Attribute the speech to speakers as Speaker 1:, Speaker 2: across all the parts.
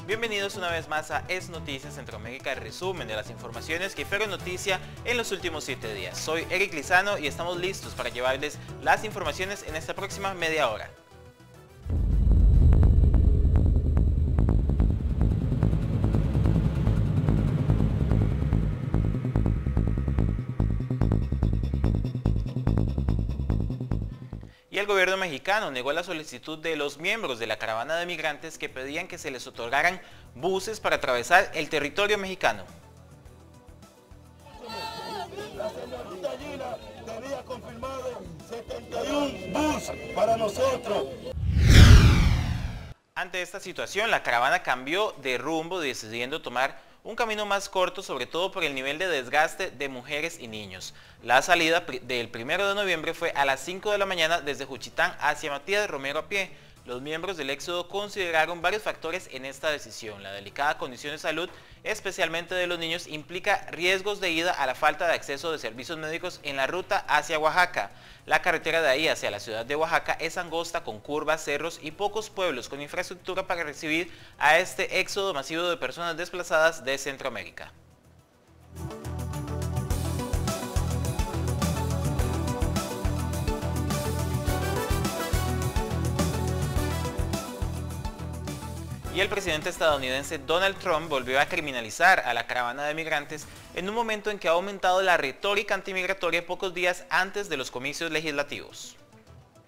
Speaker 1: Bienvenidos una vez más a Es Noticias Centroamérica, el resumen de las informaciones que fueron noticia en los últimos 7 días. Soy Eric Lizano y estamos listos para llevarles las informaciones en esta próxima media hora. Y el gobierno mexicano negó la solicitud de los miembros de la caravana de migrantes que pedían que se les otorgaran buses para atravesar el territorio mexicano.
Speaker 2: La señorita Gina tenía confirmado 71 buses para nosotros.
Speaker 1: Ante esta situación, la caravana cambió de rumbo, decidiendo tomar un camino más corto, sobre todo por el nivel de desgaste de mujeres y niños. La salida del 1 de noviembre fue a las 5 de la mañana desde Juchitán hacia Matías Romero a pie. Los miembros del Éxodo consideraron varios factores en esta decisión. La delicada condición de salud, especialmente de los niños, implica riesgos de ida a la falta de acceso de servicios médicos en la ruta hacia Oaxaca. La carretera de ahí hacia la ciudad de Oaxaca es angosta, con curvas, cerros y pocos pueblos con infraestructura para recibir a este éxodo masivo de personas desplazadas de Centroamérica. Y el presidente estadounidense Donald Trump volvió a criminalizar a la caravana de migrantes en un momento en que ha aumentado la retórica antimigratoria pocos días antes de los comicios legislativos.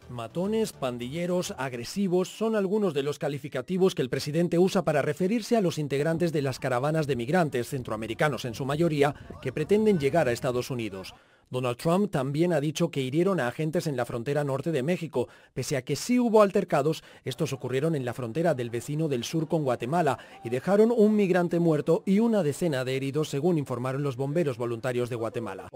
Speaker 3: Matones, pandilleros, agresivos son algunos de los calificativos que el presidente usa para referirse a los integrantes de las caravanas de migrantes, centroamericanos en su mayoría, que pretenden llegar a Estados Unidos. Donald Trump también ha dicho que hirieron a agentes en la frontera norte de México. Pese a que sí hubo altercados, estos ocurrieron en la frontera del vecino del sur con Guatemala y dejaron un migrante muerto y una decena de heridos, según informaron los bomberos voluntarios de Guatemala.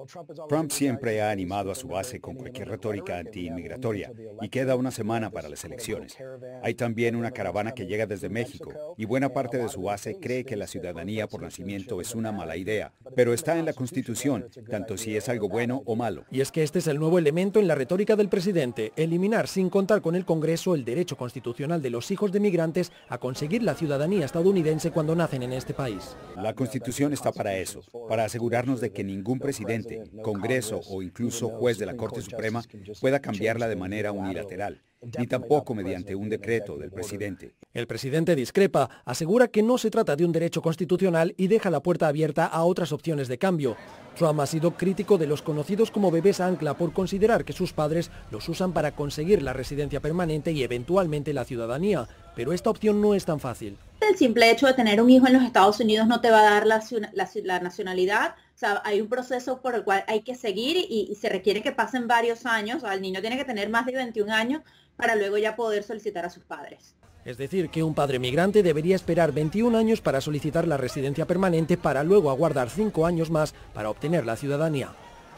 Speaker 4: Trump siempre ha animado a su base con cualquier retórica antiinmigratoria y queda una semana para las elecciones. Hay también una caravana que llega desde México y buena parte de su base cree que la ciudadanía por nacimiento es una mala idea, pero está en la Constitución, tanto si es algo bueno o malo.
Speaker 3: Y es que este es el nuevo elemento en la retórica del presidente: eliminar sin contar con el Congreso el derecho constitucional de los hijos de migrantes a conseguir la ciudadanía estadounidense cuando nacen en este país.
Speaker 4: La Constitución está para eso, para asegurarnos de que ningún presidente, Congreso o incluso juez de la Corte Suprema pueda cambiarla de manera unilateral, ni tampoco mediante un decreto del presidente.
Speaker 3: El presidente discrepa, asegura que no se trata de un derecho constitucional y deja la puerta abierta a otras opciones de cambio. Trump ha sido crítico de los conocidos como bebés ancla por considerar que sus padres los usan para conseguir la residencia permanente y eventualmente la ciudadanía, pero esta opción no es tan fácil.
Speaker 5: El simple hecho de tener un hijo en los Estados Unidos no te va a dar la nacionalidad. O sea, hay un proceso por el cual hay que seguir y se requiere que pasen varios años. O sea, el niño tiene que tener más de 21 años para luego ya poder solicitar a sus padres.
Speaker 3: Es decir, que un padre migrante debería esperar 21 años para solicitar la residencia permanente, para luego aguardar 5 años más para obtener la ciudadanía.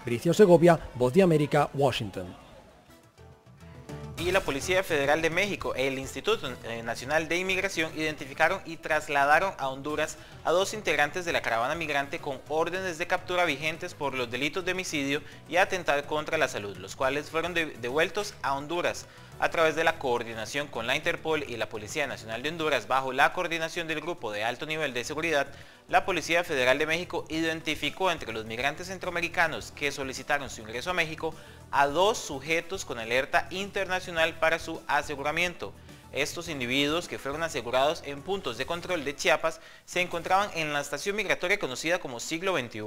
Speaker 3: Bricio Segovia, Voz de América, Washington.
Speaker 1: Y la Policía Federal de México e el Instituto Nacional de Inmigración identificaron y trasladaron a Honduras a 2 integrantes de la caravana migrante con órdenes de captura vigentes por los delitos de homicidio y atentar contra la salud, los cuales fueron devueltos a Honduras a través de la coordinación con la Interpol y la Policía Nacional de Honduras. Bajo la coordinación del Grupo de Alto Nivel de Seguridad, la Policía Federal de México identificó entre los migrantes centroamericanos que solicitaron su ingreso a México a 2 sujetos con alerta internacional para su aseguramiento. Estos individuos, que fueron asegurados en puntos de control de Chiapas, se encontraban en la estación migratoria conocida como Siglo XXI.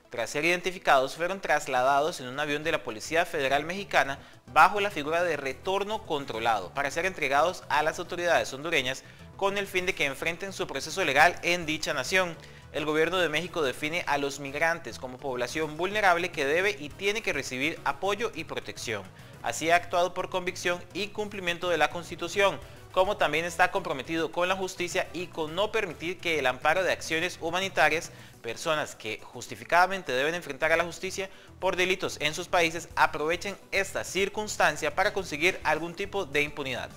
Speaker 1: Tras ser identificados, fueron trasladados en un avión de la Policía Federal Mexicana bajo la figura de retorno controlado para ser entregados a las autoridades hondureñas con el fin de que enfrenten su proceso legal en dicha nación. El gobierno de México define a los migrantes como población vulnerable que debe y tiene que recibir apoyo y protección. Así ha actuado por convicción y cumplimiento de la Constitución, como también está comprometido con la justicia y con no permitir que el amparo de acciones humanitarias, personas que justificadamente deben enfrentar a la justicia por delitos en sus países, aprovechen esta circunstancia para conseguir algún tipo de impunidad.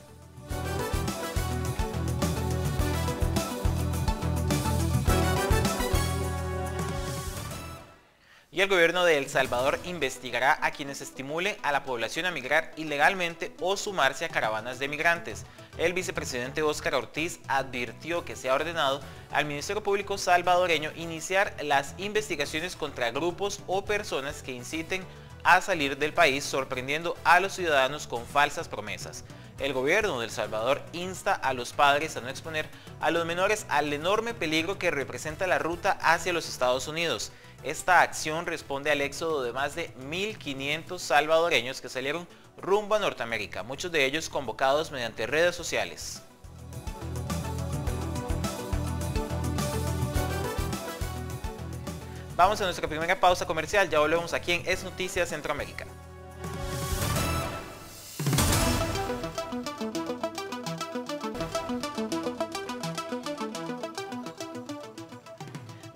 Speaker 1: Y el gobierno de El Salvador investigará a quienes estimulen a la población a migrar ilegalmente o sumarse a caravanas de migrantes. el vicepresidente Óscar Ortiz advirtió que se ha ordenado al Ministerio Público salvadoreño iniciar las investigaciones contra grupos o personas que inciten a salir del país, sorprendiendo a los ciudadanos con falsas promesas. El gobierno de El Salvador insta a los padres a no exponer a los menores al enorme peligro que representa la ruta hacia los Estados Unidos. Esta acción responde al éxodo de más de 1.500 salvadoreños que salieron rumbo a Norteamérica, muchos de ellos convocados mediante redes sociales. Vamos a nuestra primera pausa comercial, ya volvemos aquí en Es Noticias Centroamérica.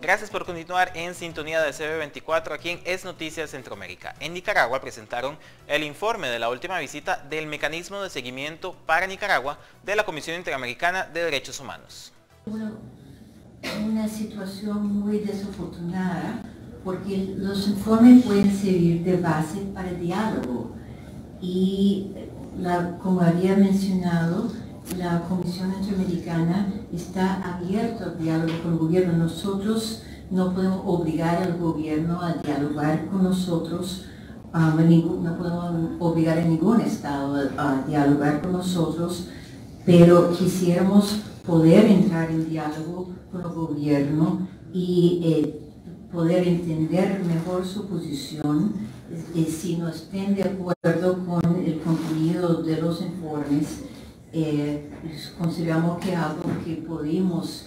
Speaker 1: Gracias por continuar en sintonía de CB24 aquí en Es Noticias Centroamérica. En Nicaragua presentaron el informe de la última visita del mecanismo de seguimiento para Nicaragua de la Comisión Interamericana de Derechos Humanos.
Speaker 6: Una situación muy desafortunada porque los informes pueden servir de base para el diálogo y como había mencionado, la Comisión Interamericana está abierta al diálogo con el gobierno. Nosotros no podemos obligar al gobierno a dialogar con nosotros, no podemos obligar a ningún estado a dialogar con nosotros, pero quisiéramos poder entrar en diálogo con el gobierno y poder entender mejor su posición, si no estén de acuerdo con el contenido de los informes. Consideramos que algo que podemos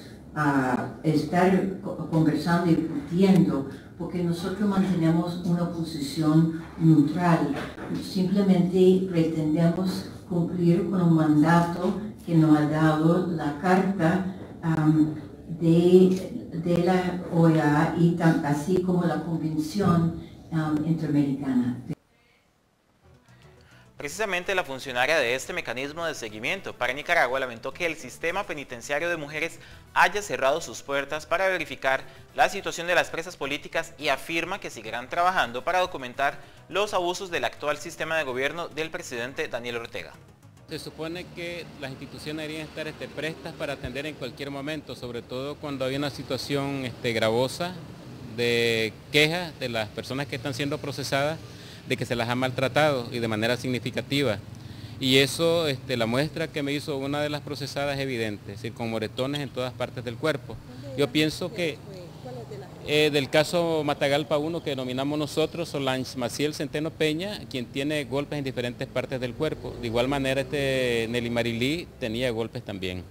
Speaker 6: estar conversando y discutiendo, porque nosotros mantenemos una posición neutral, simplemente pretendemos cumplir con un mandato que nos ha dado la Carta de la OEA y así como la Convención Interamericana.
Speaker 1: Precisamente la funcionaria de este mecanismo de seguimiento para Nicaragua lamentó que el sistema penitenciario de mujeres haya cerrado sus puertas para verificar la situación de las presas políticas y afirma que seguirán trabajando para documentar los abusos del actual sistema de gobierno del presidente Daniel Ortega.
Speaker 7: Se supone que las instituciones deberían estar prestas para atender en cualquier momento, sobre todo cuando hay una situación gravosa de quejas de las personas que están siendo procesadas, de que se las ha maltratado y de manera significativa. Y eso, la muestra que me hizo una de las procesadas es evidente, es decir, con moretones en todas partes del cuerpo. Yo pienso que del caso Matagalpa 1 que denominamos nosotros, Solange Maciel Centeno Peña, quien tiene golpes en diferentes partes del cuerpo. De igual manera Nelly Marilí tenía golpes también.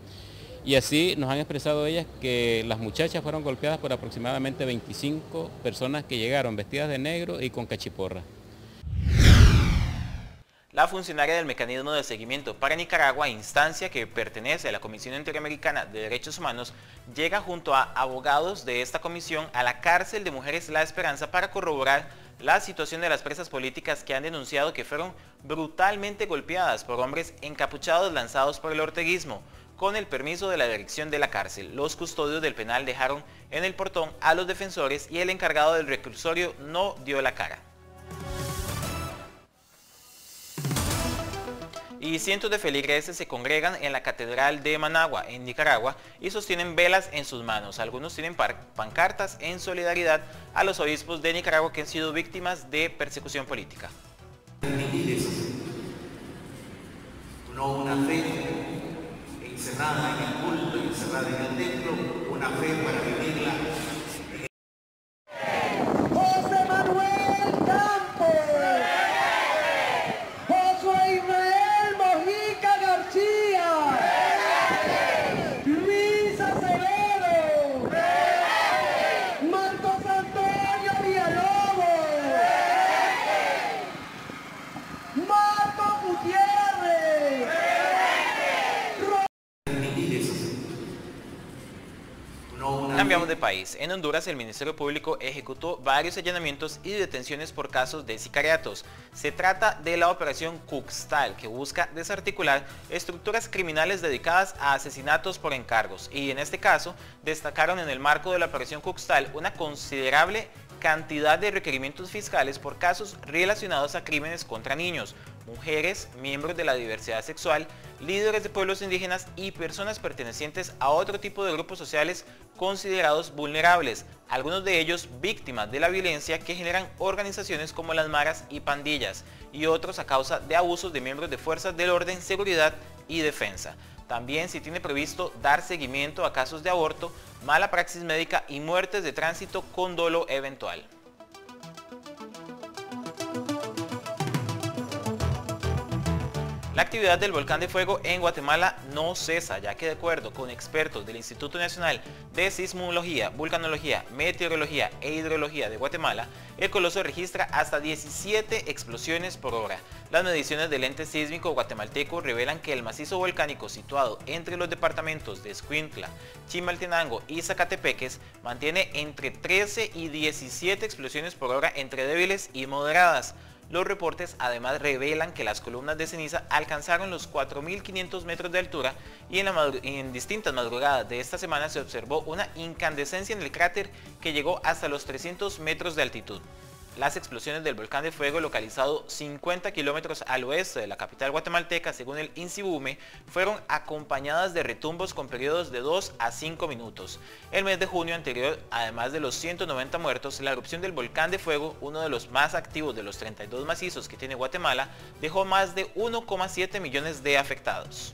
Speaker 7: Y así nos han expresado ellas que las muchachas fueron golpeadas por aproximadamente 25 personas que llegaron vestidas de negro y con cachiporra.
Speaker 1: La funcionaria del mecanismo de seguimiento para Nicaragua, instancia que pertenece a la Comisión Interamericana de Derechos Humanos, llega junto a abogados de esta comisión a la cárcel de Mujeres La Esperanza para corroborar la situación de las presas políticas que han denunciado que fueron brutalmente golpeadas por hombres encapuchados lanzados por el orteguismo. Con el permiso de la dirección de la cárcel, los custodios del penal dejaron en el portón a los defensores y el encargado del reclusorio no dio la cara. Y cientos de feligreses se congregan en la Catedral de Managua, en Nicaragua, y sostienen velas en sus manos. Algunos tienen pancartas en solidaridad a los obispos de Nicaragua que han sido víctimas de persecución política.
Speaker 8: No una fe encerrada en el culto, encerrada en el templo, una fe para vivirla.
Speaker 9: José Manuel Campos, José Israel Mojica García, Luis Acevedo, Marcos Antonio Villalobos, Marco Gutiérrez.
Speaker 1: Cambiamos de país. En Honduras, el Ministerio Público ejecutó varios allanamientos y detenciones por casos de sicariatos. Se trata de la operación Cuxtal, que busca desarticular estructuras criminales dedicadas a asesinatos por encargos. Y en este caso, destacaron en el marco de la operación Cuxtal una considerable cantidad de requerimientos fiscales por casos relacionados a crímenes contra niños, mujeres, miembros de la diversidad sexual, líderes de pueblos indígenas y personas pertenecientes a otro tipo de grupos sociales considerados vulnerables, algunos de ellos víctimas de la violencia que generan organizaciones como las maras y pandillas, y otros a causa de abusos de miembros de fuerzas del orden, seguridad y defensa. También se tiene previsto dar seguimiento a casos de aborto, mala praxis médica y muertes de tránsito con dolo eventual. La actividad del volcán de fuego en Guatemala no cesa, ya que de acuerdo con expertos del Instituto Nacional de Sismología, Vulcanología, Meteorología e Hidrología de Guatemala, el coloso registra hasta 17 explosiones por hora. Las mediciones del ente sísmico guatemalteco revelan que el macizo volcánico situado entre los departamentos de Escuintla, Chimaltenango y Zacatepeques mantiene entre 13 y 17 explosiones por hora entre débiles y moderadas. Los reportes además revelan que las columnas de ceniza alcanzaron los 4.500 metros de altura y en distintas madrugadas de esta semana se observó una incandescencia en el cráter que llegó hasta los 300 metros de altitud. Las explosiones del volcán de fuego, localizado 50 kilómetros al oeste de la capital guatemalteca, según el INSIBUME, fueron acompañadas de retumbos con periodos de 2 a 5 minutos. El mes de junio anterior, además de los 190 muertos, la erupción del volcán de fuego, uno de los más activos de los 32 macizos que tiene Guatemala, dejó más de 1,7 millones de afectados.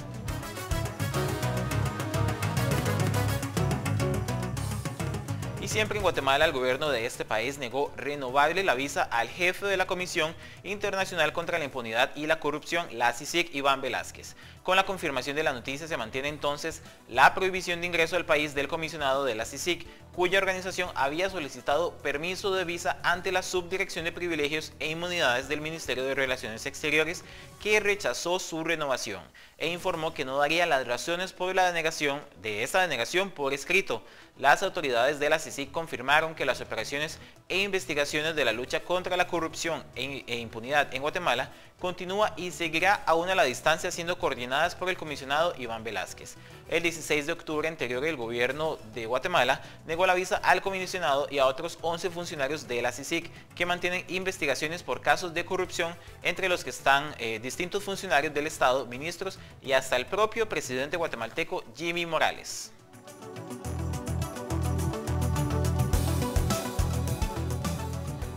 Speaker 1: Y siempre en Guatemala, el gobierno de este país negó renovarle la visa al jefe de la Comisión Internacional contra la Impunidad y la Corrupción, la CICIG, Iván Velázquez. Con la confirmación de la noticia se mantiene entonces la prohibición de ingreso al país del comisionado de la CICIG, cuya organización había solicitado permiso de visa ante la Subdirección de Privilegios e Inmunidades del Ministerio de Relaciones Exteriores, que rechazó su renovación e informó que no daría las razones por la denegación de esta denegación por escrito. Las autoridades de la CICIG confirmaron que las operaciones e investigaciones de la lucha contra la corrupción e impunidad en Guatemala continúa y seguirá aún a la distancia siendo coordinadas por el comisionado Iván Velázquez. El 16 de octubre anterior, el gobierno de Guatemala negó la visa al comisionado y a otros 11 funcionarios de la CICIG que mantienen investigaciones por casos de corrupción, entre los que están distintos funcionarios del Estado, ministros y hasta el propio presidente guatemalteco Jimmy Morales.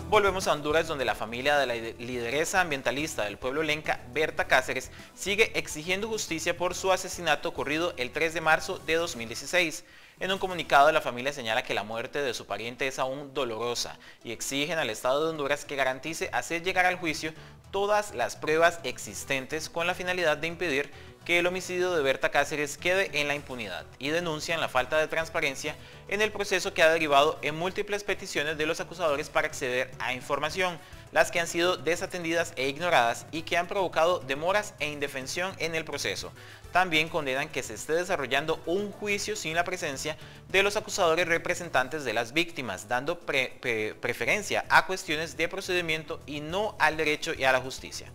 Speaker 1: Volvemos a Honduras, donde la familia de la lideresa ambientalista del pueblo lenca, Berta Cáceres, sigue exigiendo justicia por su asesinato ocurrido el 3 de marzo de 2016. En un comunicado, la familia señala que la muerte de su pariente es aún dolorosa y exigen al Estado de Honduras que garantice hacer llegar al juicio todas las pruebas existentes con la finalidad de impedir que el homicidio de Berta Cáceres quede en la impunidad, y denuncian la falta de transparencia en el proceso que ha derivado en múltiples peticiones de los acusadores para acceder a información, las que han sido desatendidas e ignoradas y que han provocado demoras e indefensión en el proceso. También condenan que se esté desarrollando un juicio sin la presencia de los acusadores representantes de las víctimas, dando preferencia a cuestiones de procedimiento y no al derecho y a la justicia.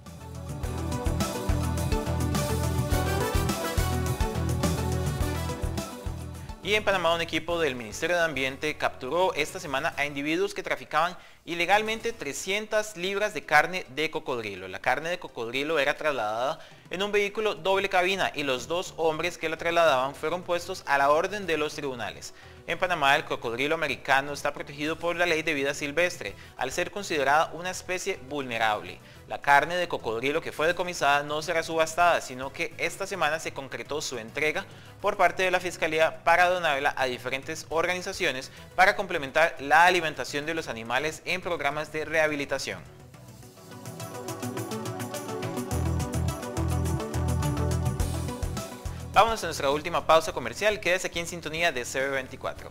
Speaker 1: Y en Panamá, un equipo del Ministerio de Ambiente capturó esta semana a individuos que traficaban ilegalmente 300 libras de carne de cocodrilo. La carne de cocodrilo era trasladada en un vehículo doble cabina y los dos hombres que la trasladaban fueron puestos a la orden de los tribunales. En Panamá, el cocodrilo americano está protegido por la Ley de Vida Silvestre, al ser considerada una especie vulnerable. La carne de cocodrilo que fue decomisada no será subastada, sino que esta semana se concretó su entrega por parte de la Fiscalía para donarla a diferentes organizaciones para complementar la alimentación de los animales en programas de rehabilitación. Vámonos a nuestra última pausa comercial. Quédese aquí en sintonía de CB24.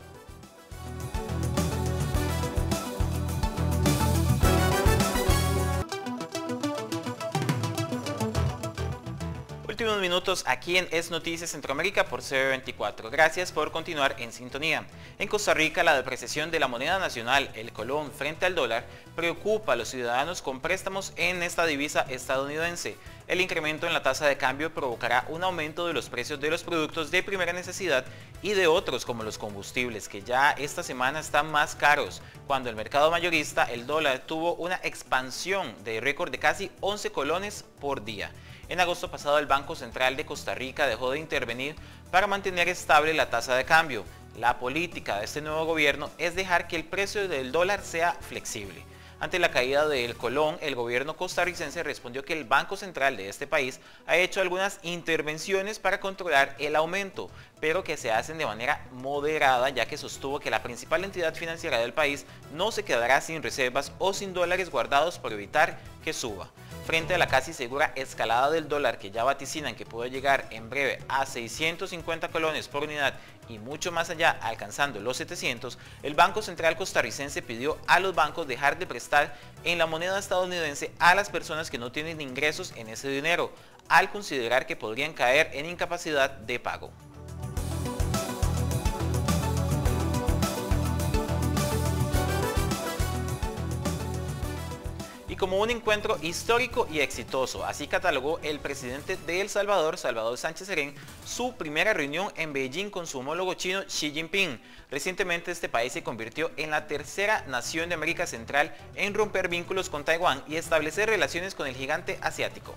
Speaker 1: Últimos minutos aquí en Es Noticias Centroamérica por CB24. Gracias por continuar en sintonía. En Costa Rica, la depreciación de la moneda nacional, el colón, frente al dólar, preocupa a los ciudadanos con préstamos en esta divisa estadounidense. el incremento en la tasa de cambio provocará un aumento de los precios de los productos de primera necesidad y de otros como los combustibles, que ya esta semana están más caros. Cuando el mercado mayorista, el dólar tuvo una expansión de récord de casi 11 colones por día. En agosto pasado el Banco Central de Costa Rica dejó de intervenir para mantener estable la tasa de cambio. La política de este nuevo gobierno es dejar que el precio del dólar sea flexible. Ante la caída del colón, el gobierno costarricense respondió que el Banco Central de este país ha hecho algunas intervenciones para controlar el aumento, pero que se hacen de manera moderada, ya que sostuvo que la principal entidad financiera del país no se quedará sin reservas o sin dólares guardados por evitar que suba. Frente a la casi segura escalada del dólar que ya vaticinan que puede llegar en breve a 650 colones por unidad y mucho más allá alcanzando los 700, el Banco Central costarricense pidió a los bancos dejar de prestar en la moneda estadounidense a las personas que no tienen ingresos en ese dinero, al considerar que podrían caer en incapacidad de pago. Y como un encuentro histórico y exitoso, así catalogó el presidente de El Salvador, Salvador Sánchez Serén, su primera reunión en Beijing con su homólogo chino Xi Jinping. Recientemente este país se convirtió en la tercera nación de América Central en romper vínculos con Taiwán y establecer relaciones con el gigante asiático.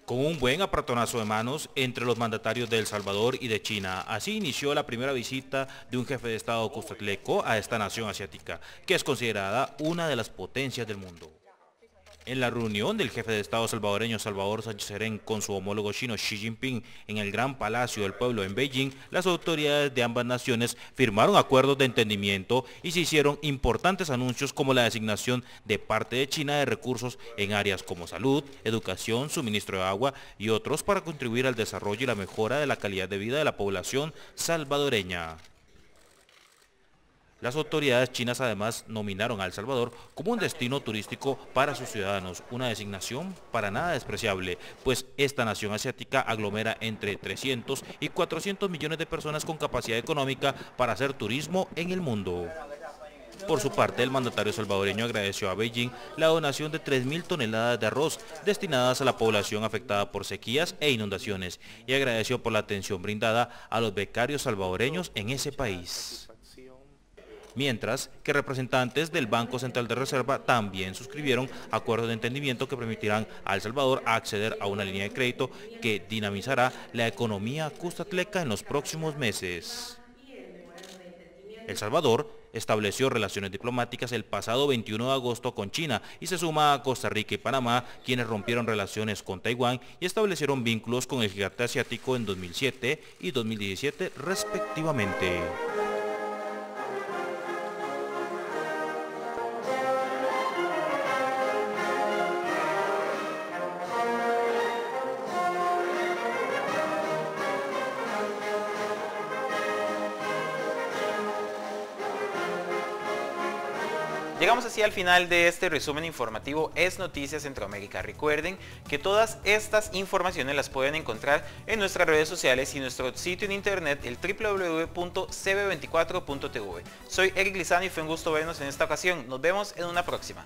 Speaker 10: Con un buen apretonazo de manos entre los mandatarios de El Salvador y de China. Así inició la primera visita de un jefe de Estado cuscatleco a esta nación asiática, que es considerada una de las potencias del mundo. En la reunión del jefe de Estado salvadoreño Salvador Sánchez Serén con su homólogo chino Xi Jinping en el Gran Palacio del Pueblo en Beijing, las autoridades de ambas naciones firmaron acuerdos de entendimiento y se hicieron importantes anuncios como la designación de parte de China de recursos en áreas como salud, educación, suministro de agua y otros para contribuir al desarrollo y la mejora de la calidad de vida de la población salvadoreña. Las autoridades chinas además nominaron a El Salvador como un destino turístico para sus ciudadanos, una designación para nada despreciable, pues esta nación asiática aglomera entre 300 y 400 millones de personas con capacidad económica para hacer turismo en el mundo. Por su parte, el mandatario salvadoreño agradeció a Beijing la donación de 3.000 toneladas de arroz destinadas a la población afectada por sequías e inundaciones y agradeció por la atención brindada a los becarios salvadoreños en ese país. Mientras que representantes del Banco Central de Reserva también suscribieron acuerdos de entendimiento que permitirán a El Salvador acceder a una línea de crédito que dinamizará la economía cuscatleca en los próximos meses. El Salvador estableció relaciones diplomáticas el pasado 21 de agosto con China y se suma a Costa Rica y Panamá, quienes rompieron relaciones con Taiwán y establecieron vínculos con el gigante asiático en 2007 y 2017 respectivamente.
Speaker 1: Llegamos así al final de este resumen informativo Es Noticias Centroamérica. Recuerden que todas estas informaciones las pueden encontrar en nuestras redes sociales y nuestro sitio en internet, el www.cb24.tv. Soy Eric Lizano y fue un gusto vernos en esta ocasión. Nos vemos en una próxima.